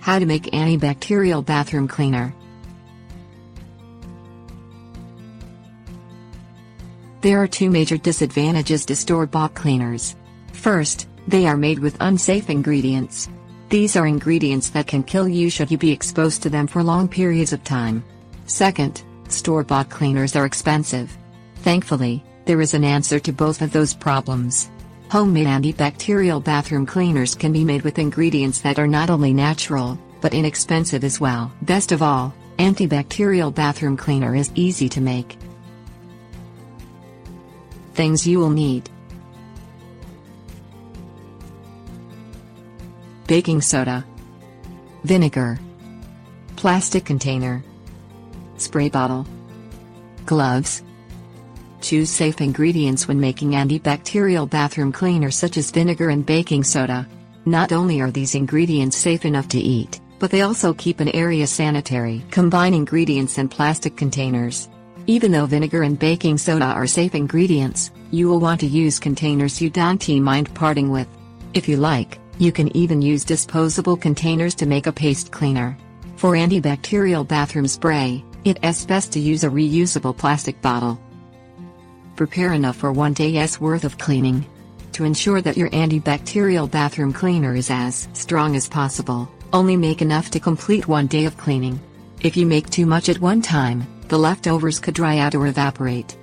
How to make antibacterial bathroom cleaner. There are two major disadvantages to store-bought cleaners. First, they are made with unsafe ingredients. These are ingredients that can kill you should you be exposed to them for long periods of time. Second, store-bought cleaners are expensive. Thankfully, there is an answer to both of those problems. Homemade antibacterial bathroom cleaners can be made with ingredients that are not only natural, but inexpensive as well. Best of all, antibacterial bathroom cleaner is easy to make. Things you will need: baking soda, vinegar, plastic container, spray bottle, gloves. Choose safe ingredients when making antibacterial bathroom cleaner such as vinegar and baking soda. Not only are these ingredients safe enough to eat, but they also keep an area sanitary. Combine ingredients in plastic containers. Even though vinegar and baking soda are safe ingredients, you will want to use containers you don't mind parting with. If you like, you can even use disposable containers to make a paste cleaner. For antibacterial bathroom spray, it's best to use a reusable plastic bottle. Prepare enough for 1 day's worth of cleaning. To ensure that your antibacterial bathroom cleaner is as strong as possible, only make enough to complete 1 day of cleaning. If you make too much at one time, the leftovers could dry out or evaporate.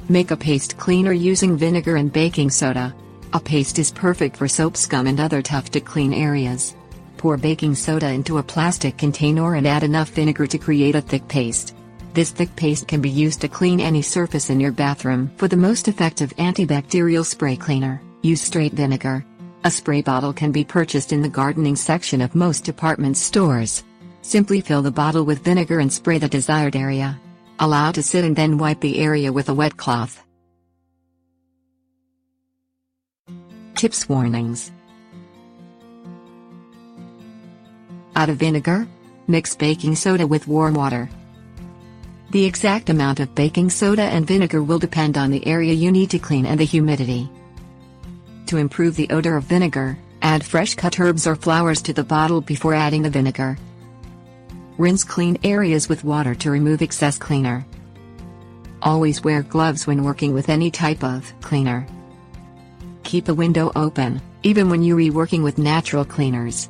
Make a paste cleaner using vinegar and baking soda. A paste is perfect for soap scum and other tough-to-clean areas. Pour baking soda into a plastic container and add enough vinegar to create a thick paste. This thick paste can be used to clean any surface in your bathroom. For the most effective antibacterial spray cleaner, use straight vinegar. A spray bottle can be purchased in the gardening section of most department stores. Simply fill the bottle with vinegar and spray the desired area. Allow to sit and then wipe the area with a wet cloth. Tips: warnings. Out of vinegar? Mix baking soda with warm water. The exact amount of baking soda and vinegar will depend on the area you need to clean and the humidity. To improve the odor of vinegar, add fresh cut herbs or flowers to the bottle before adding the vinegar. Rinse clean areas with water to remove excess cleaner. Always wear gloves when working with any type of cleaner. Keep a window open, even when you're working with natural cleaners.